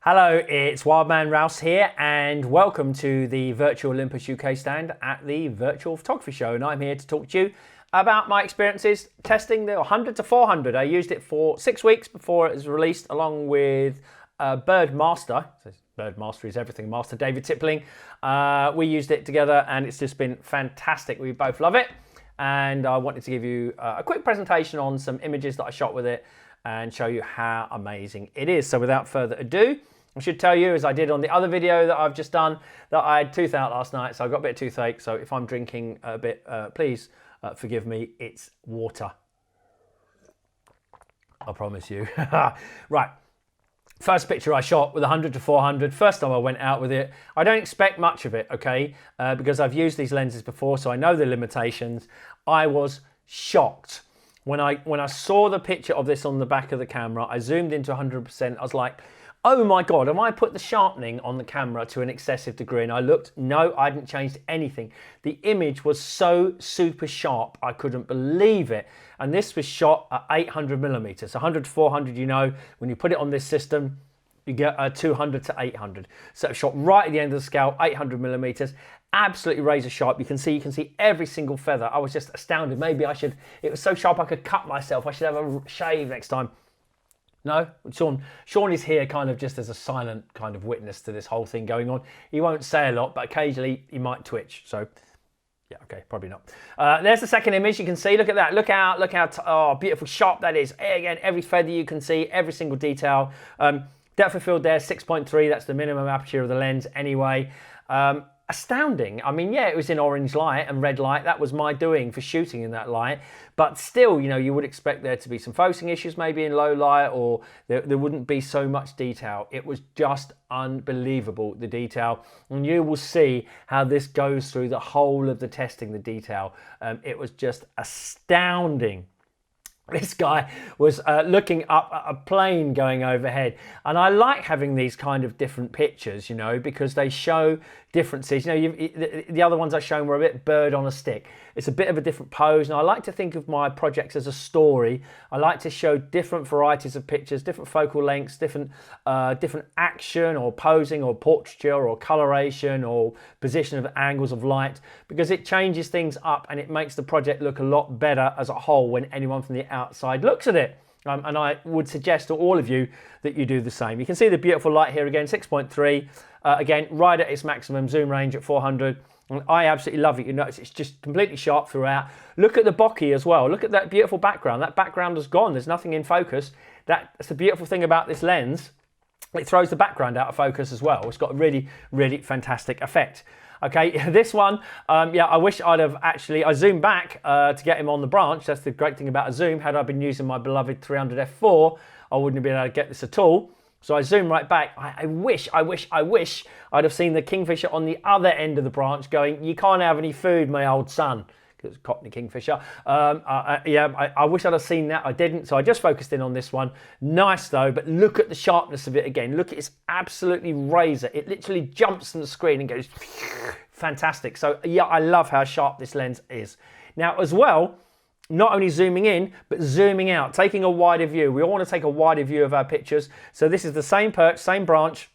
Hello, it's Wildman Rouse here and welcome to the virtual Olympus UK stand at the Virtual Photography Show, and I'm here to talk to you about my experiences testing the 100 to 400. I used it for 6 weeks before it was released along with Bird Master. Bird Master is everything Master, David Tippling. We used it together and it's just been fantastic. We both love it, and I wanted to give you a quick presentation on some images that I shot with it and show you how amazing it is. So without further ado, I should tell you, as I did on the other video that I've just done, that I had tooth out last night, so I got a bit of toothache. So if I'm drinking a bit, please forgive me. It's water. I promise you. Right. First picture I shot with 100 to 400. First time I went out with it. I don't expect much of it, okay? Because I've used these lenses before, so I know the limitations. I was shocked. When I saw the picture of this on the back of the camera, I zoomed into 100%. I was like, oh my God, have I put the sharpening on the camera to an excessive degree? And I looked, no, I hadn't changed anything. The image was so super sharp, I couldn't believe it. And this was shot at 800 millimeters. 100 to 400, you know, when you put it on this system, you get 200 to 800. So it shot right at the end of the scale, 800 millimeters, absolutely razor sharp. You can see every single feather. I was just astounded. Maybe I should, it was so sharp I could cut myself. I should have a shave next time. No, Sean is here kind of just as a silent kind of witness to this whole thing going on. He won't say a lot, but occasionally he might twitch. So, yeah, okay, probably not. There's the second image. You can see, look at that. Look how oh, beautiful sharp that is. Again, every feather you can see, every single detail. Depth of field there, 6.3. That's the minimum aperture of the lens anyway. Astounding. I mean, yeah, it was in orange light and red light. That was my doing for shooting in that light. But still, you know, you would expect there to be some focusing issues maybe in low light, or there wouldn't be so much detail. It was just unbelievable, the detail. And you will see how this goes through the whole of the testing, the detail. It was just astounding. This guy was looking up at a plane going overhead. And I like having these kind of different pictures, you know, because they show differences. You know, the other ones I've shown were a bit bird on a stick. It's a bit of a different pose. And I like to think of my projects as a story. I like to show different varieties of pictures, different focal lengths, different action or posing or portraiture or coloration or position of angles of light, because it changes things up and it makes the project look a lot better as a whole when anyone from the outside looks at it. And I would suggest to all of you that you do the same. You can see the beautiful light here again, 6.3. Again, right at its maximum zoom range at 400. And I absolutely love it. You notice it's just completely sharp throughout. Look at the bokeh as well. Look at that beautiful background. That background is gone. There's nothing in focus. That's the beautiful thing about this lens. It throws the background out of focus as well. It's got a really, really fantastic effect. Okay, this one, yeah, I wish I'd have actually, I zoomed back to get him on the branch. That's the great thing about a zoom. Had I been using my beloved 300 f4, I wouldn't have been able to get this at all. So I zoomed right back. I wish I'd have seen the kingfisher on the other end of the branch going, you can't have any food, my old son. It's Cockney Kingfisher. Yeah, I wish I'd have seen that. I didn't, so I just focused in on this one. Nice though, but look at the sharpness of it again. Look, it's absolutely razor. It literally jumps on the screen and goes fantastic. So yeah, I love how sharp this lens is. Now as well, not only zooming in, but zooming out, taking a wider view. We all want to take a wider view of our pictures. So this is the same perch, same branch,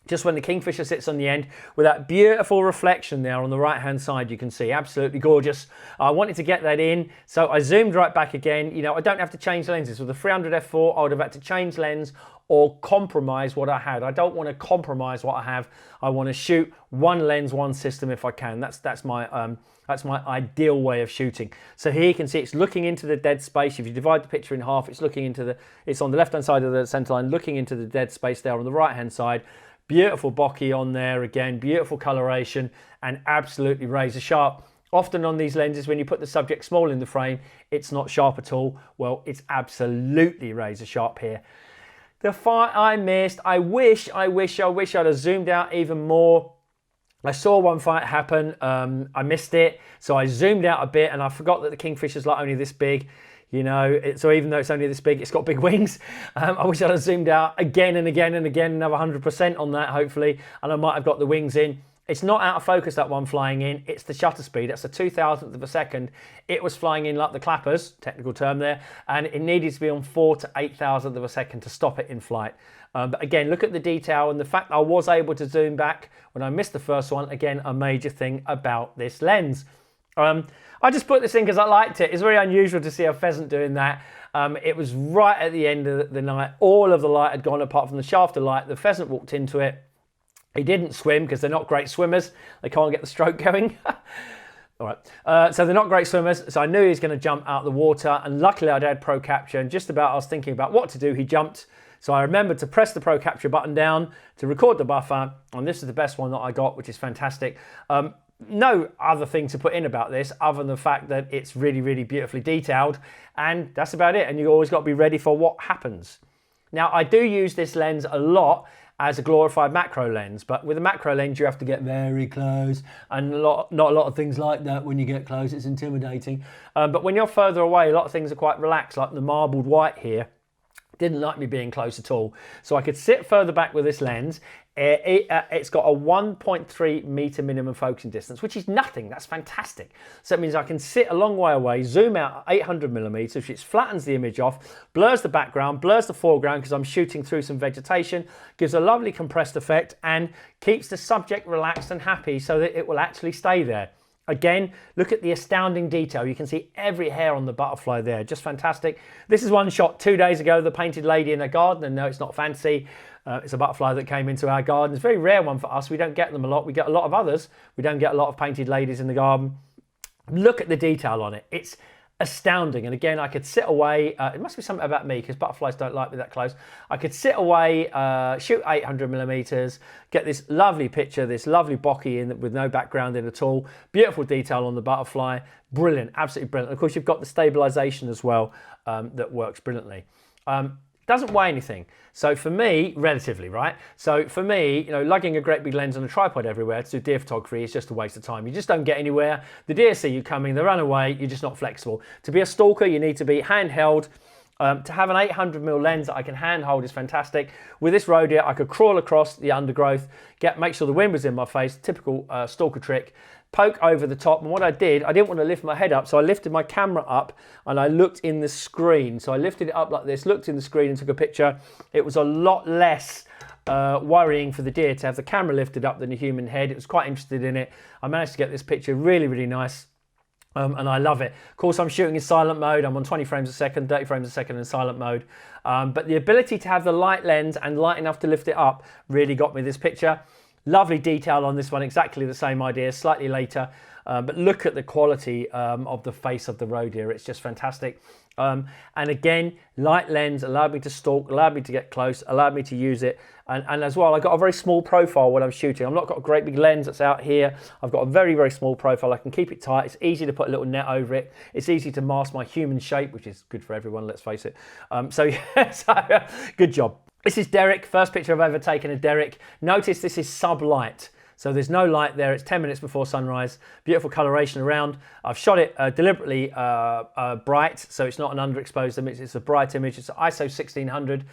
just when the kingfisher sits on the end with that beautiful reflection there on the right hand side. You can see absolutely gorgeous. I wanted to get that in, so I zoomed right back again. You know, I don't have to change lenses. With the 300 f4 I would have had to change lens or compromise what I had. I don't want to compromise what I have. I want to shoot one lens, one system if I can. That's my ideal way of shooting. So here you can see it's looking into the dead space. If you divide the picture in half, it's looking into it's on the left hand side of the center line, looking into the dead space there on the right hand side. Beautiful bokeh on there again, beautiful coloration and absolutely razor sharp. Often on these lenses, when you put the subject small in the frame, it's not sharp at all. Well, it's absolutely razor sharp here. The fight I missed, I wish I'd have zoomed out even more. I saw one fight happen, I missed it, so I zoomed out a bit and I forgot that the kingfisher's like only this big. You know, so even though it's only this big, it's got big wings. I wish I'd have zoomed out again and again and again, another 100% on that, hopefully, and I might have got the wings in. It's not out of focus, that one flying in, it's the shutter speed. That's a 2,000th of a second. It was flying in like the clappers, technical term there, and it needed to be on 4 to 8,000th of a second to stop it in flight. But again, look at the detail, and the fact I was able to zoom back when I missed the first one, again, a major thing about this lens. I just put this in because I liked it. It's very unusual to see a pheasant doing that. It was right at the end of the night. All of the light had gone apart from the shaft of light. The pheasant walked into it. He didn't swim because they're not great swimmers. They can't get the stroke going. All right, so they're not great swimmers. So I knew he was going to jump out of the water. And luckily I'd had Pro Capture, and just about I was thinking about what to do, he jumped. So I remembered to press the Pro Capture button down to record the buffer. And this is the best one that I got, which is fantastic. No other thing to put in about this other than the fact that it's really, really beautifully detailed. And that's about it. And you always got to be ready for what happens. Now, I do use this lens a lot as a glorified macro lens, but with a macro lens you have to get very close, and not a lot of things like that. When you get close, it's intimidating, but when you're further away, a lot of things are quite relaxed, like the marbled white here didn't like me being close at all. So I could sit further back with this lens. It's got a 1.3 meter minimum focusing distance, which is nothing. That's fantastic. So that means I can sit a long way away, zoom out at 800 millimeters, which flattens the image off, blurs the background, blurs the foreground because I'm shooting through some vegetation, gives a lovely compressed effect, and keeps the subject relaxed and happy so that it will actually stay there. Again, look at the astounding detail. You can see every hair on the butterfly there. Just fantastic. This is one shot 2 days ago, the painted lady in her garden. And no, it's not fancy. It's a butterfly that came into our garden. It's a very rare one for us. We don't get them a lot. We get a lot of others. We don't get a lot of painted ladies in the garden. Look at the detail on it. It's astounding. And again, I could sit away. It must be something about me because butterflies don't like me that close. I could sit away, shoot 800 millimeters, get this lovely picture, this lovely bokeh in with no background in at all. Beautiful detail on the butterfly. Brilliant, absolutely brilliant. Of course, you've got the stabilization as well that works brilliantly. Doesn't weigh anything. So for me, relatively, right? So for me, you know, lugging a great big lens on a tripod everywhere to do deer photography is just a waste of time. You just don't get anywhere. The deer see you coming, they run away, you're just not flexible. To be a stalker, you need to be handheld. To have an 800mm lens that I can handhold is fantastic. With this roe deer, I could crawl across the undergrowth, make sure the wind was in my face, typical stalker trick, poke over the top. And what I didn't want to lift my head up, so I lifted my camera up and I looked in the screen. So I lifted it up like this, looked in the screen and took a picture. It was a lot less worrying for the deer to have the camera lifted up than a human head. It was quite interested in it. I managed to get this picture really, really nice. And I love it. Of course, I'm shooting in silent mode. I'm on 20 frames a second, 30 frames a second in silent mode. But the ability to have the light lens and light enough to lift it up really got me this picture. Lovely detail on this one, exactly the same idea, slightly later. But look at the quality of the face of the roe deer. It's just fantastic. And again, light lens allowed me to stalk, allowed me to get close, allowed me to use it. And as well, I got a very small profile when I'm shooting. I've not got a great big lens that's out here. I've got a very, very small profile. I can keep it tight. It's easy to put a little net over it. It's easy to mask my human shape, which is good for everyone, let's face it. Good job. This is Derek, first picture I've ever taken of Derek. Notice this is sub-light. So there's no light there. It's 10 minutes before sunrise. Beautiful coloration around. I've shot it deliberately bright, so it's not an underexposed image. It's a bright image. It's ISO 1600.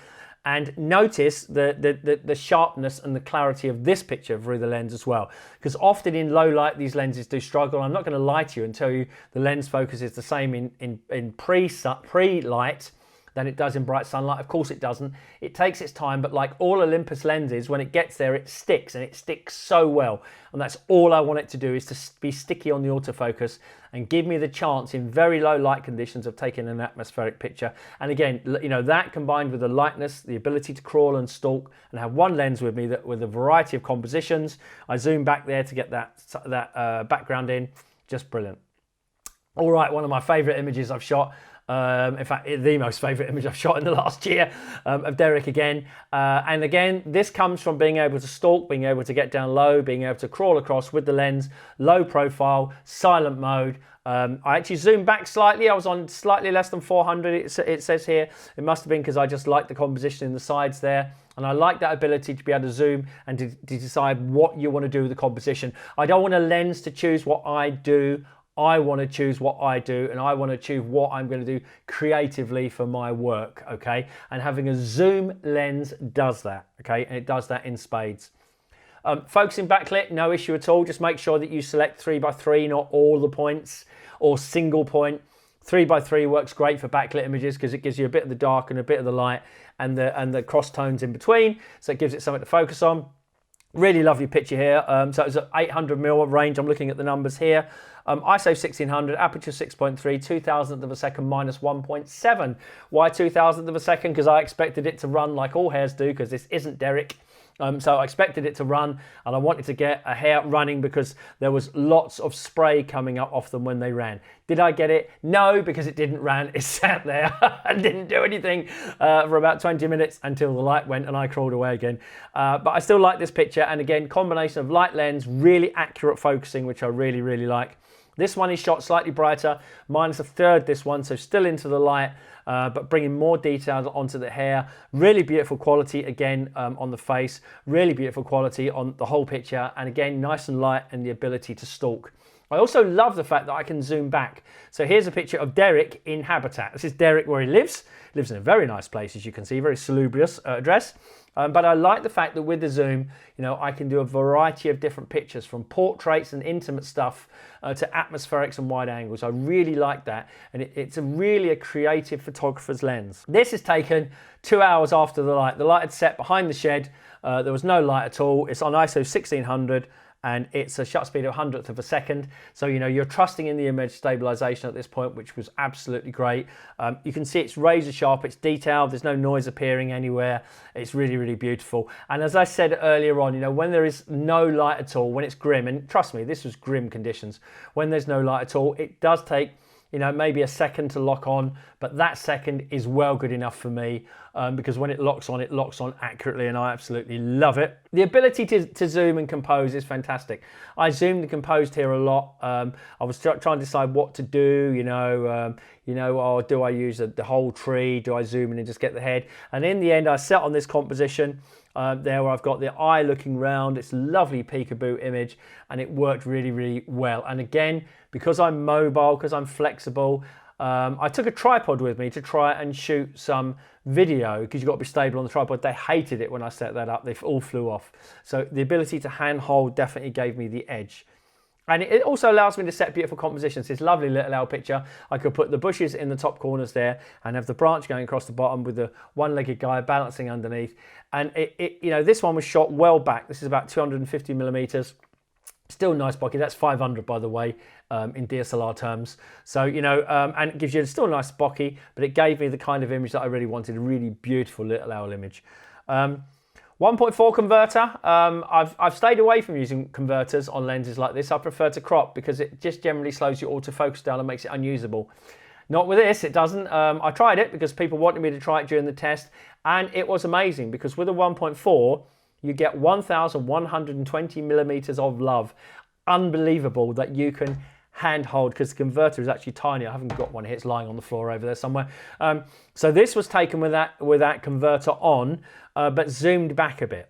And notice the sharpness and the clarity of this picture through the lens as well. Because often in low light, these lenses do struggle. I'm not going to lie to you and tell you the lens focus is the same in pre-light than it does in bright sunlight. Of course it doesn't. It takes its time, but like all Olympus lenses, when it gets there, it sticks, and it sticks so well. And that's all I want it to do, is to be sticky on the autofocus and give me the chance in very low light conditions of taking an atmospheric picture. And again, you know, that combined with the lightness, the ability to crawl and stalk and have one lens with me that with a variety of compositions. I zoom back there to get that background in. Just brilliant. All right, one of my favorite images I've shot. In fact, the most favourite image I've shot in the last year of Derek again. And again, this comes from being able to stalk, being able to get down low, being able to crawl across with the lens, low profile, silent mode. I actually zoomed back slightly. I was on slightly less than 400, it says here. It must have been because I just liked the composition in the sides there. And I like that ability to be able to zoom and to decide what you want to do with the composition. I don't want a lens to choose what I do. I want to choose what I do, and I want to choose what I'm going to do creatively for my work, okay? And having a zoom lens does that, okay? And it does that in spades. Focusing backlit, no issue at all. Just make sure that you select 3x3, not all the points, or single point. 3x3 works great for backlit images because it gives you a bit of the dark and a bit of the light and the cross tones in between. So it gives it something to focus on. Really lovely picture here. So it's an 800mm range. I'm looking at the numbers here. ISO 1600, aperture 6.3, 2000th of a second minus 1.7. Why 2000th of a second? Because I expected it to run like all hairs do, because this isn't Derek. So I expected it to run, and I wanted to get a hair running because there was lots of spray coming up off them when they ran. Did I get it? No, because it didn't ran. It sat there and didn't do anything for about 20 minutes until the light went and I crawled away again. But I still like this picture, and again, combination of light lens, really accurate focusing, which I really, really like. This one is shot slightly brighter, minus a third this one, so still into the light, but bringing more detail onto the hair. Really beautiful quality again on the face, really beautiful quality on the whole picture, and again, nice and light and the ability to stalk. I also love the fact that I can zoom back. So here's a picture of Derek in habitat. This is Derek where he lives. Lives in a very nice place, as you can see, very salubrious address. But I like the fact that with the zoom, you know, I can do a variety of different pictures, from portraits and intimate stuff to atmospherics and wide angles. I really like that, and it's really a creative photographer's lens. This is taken 2 hours after the light. The light had set behind the shed. There was no light at all. It's on ISO 1600. And it's a shutter speed of 100th of a second. So, you know, you're trusting in the image stabilization at this point, which was absolutely great. You can see it's razor sharp, it's detailed, there's no noise appearing anywhere. It's really, really beautiful. And as I said earlier on, you know, when there is no light at all, when it's grim, and trust me, this was grim conditions, when there's no light at all, it does take, you know, maybe a second to lock on, but that second is well good enough for me because when it locks on accurately, and I absolutely love it. The ability to zoom and compose is fantastic. I zoomed and composed here a lot. I was trying to decide what to do, or do I use the whole tree? Do I zoom in and just get the head? And in the end, I set on this composition there where I've got the eye looking round. It's a lovely peekaboo image, and it worked really, really well. And again, because I'm mobile, because I'm flexible, I took a tripod with me to try and shoot some video, because you've got to be stable on the tripod. They hated it when I set that up. They all flew off. So the ability to handhold definitely gave me the edge. And it also allows me to set beautiful compositions. This lovely little L picture. I could put the bushes in the top corners there and have the branch going across the bottom with the one-legged guy balancing underneath. And this one was shot well back. This is about 250 millimeters. Still nice bokeh. That's 500, by the way, in DSLR terms. So, and it gives you still a nice bokeh, but it gave me the kind of image that I really wanted, a really beautiful little owl image. 1.4 converter. I've stayed away from using converters on lenses like this. I prefer to crop because it just generally slows your autofocus down and makes it unusable. Not with this, it doesn't. I tried it because people wanted me to try it during the test, and it was amazing because with a 1.4, you get 1,120 millimeters of love. Unbelievable that you can handhold, because the converter is actually tiny. I haven't got one here, it's lying on the floor over there somewhere. So this was taken with that converter on, but zoomed back a bit.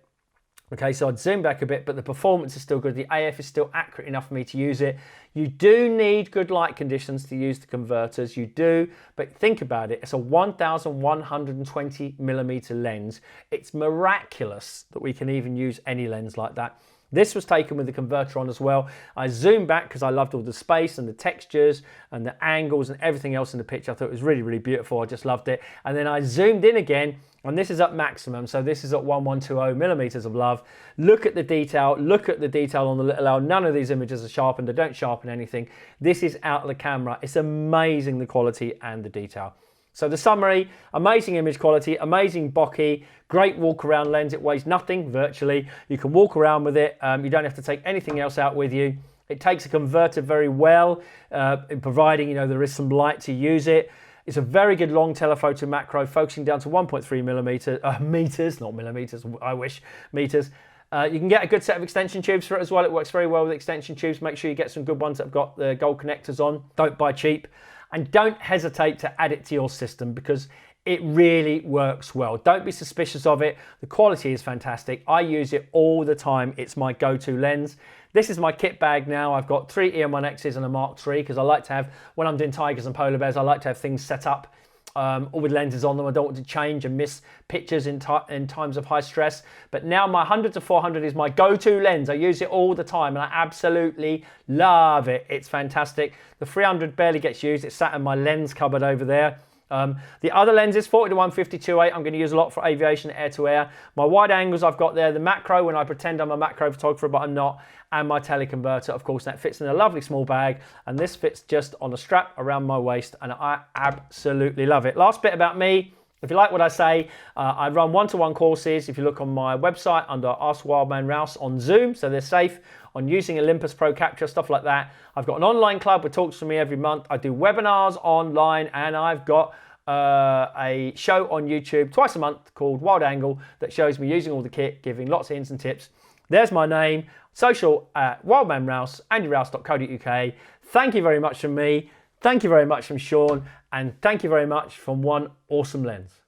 Okay, so I'd zoom back a bit, but the performance is still good. The AF is still accurate enough for me to use it. You do need good light conditions to use the converters, you do, but think about it. It's a 1,120 millimeter lens. It's miraculous that we can even use any lens like that. This was taken with the converter on as well. I zoomed back because I loved all the space and the textures and the angles and everything else in the picture. I thought it was really, really beautiful. I just loved it. And then I zoomed in again, and this is at maximum. So this is at 1120 millimeters of love. Look at the detail. Look at the detail on the little L. None of these images are sharpened. I don't sharpen anything. This is out of the camera. It's amazing, the quality and the detail. So the summary: amazing image quality, amazing bokeh, great walk around lens. It weighs nothing virtually. You can walk around with it. You don't have to take anything else out with you. It takes a converter very well, providing there is some light to use it. It's a very good long telephoto macro, focusing down to 1.3 meters, not millimeters. I wish meters. You can get a good set of extension tubes for it as well. It works very well with extension tubes. Make sure you get some good ones that have got the gold connectors on. Don't buy cheap. And don't hesitate to add it to your system because it really works well. Don't be suspicious of it. The quality is fantastic. I use it all the time. It's my go-to lens. This is my kit bag now. I've got 3 EM1Xs and a Mark III because I like to have, when I'm doing tigers and polar bears, I like to have things set up all with lenses on them. I don't want to change and miss pictures in times of high stress. But now my 100 to 400 is my go-to lens. I use it all the time and I absolutely love it. It's fantastic. The 300 barely gets used. It's sat in my lens cupboard over there. The other lenses, 40 to 150 2.8, I'm going to use a lot for aviation, air to air. My wide angles I've got there, the macro when I pretend I'm a macro photographer but I'm not, and my teleconverter, of course, that fits in a lovely small bag, and this fits just on a strap around my waist, and I absolutely love it. Last bit about me. If you like what I say, I run one-to-one courses. If you look on my website under Ask Wildman Rouse on Zoom, so they're safe, on using Olympus Pro Capture, stuff like that. I've got an online club that talks to me every month. I do webinars online, and I've got a show on YouTube twice a month called Wild Angle that shows me using all the kit, giving lots of hints and tips. There's my name, social at Wildman Rouse, andyrouse.co.uk. Thank you very much from me. Thank you very much from Sean, and thank you very much from One Awesome Lens.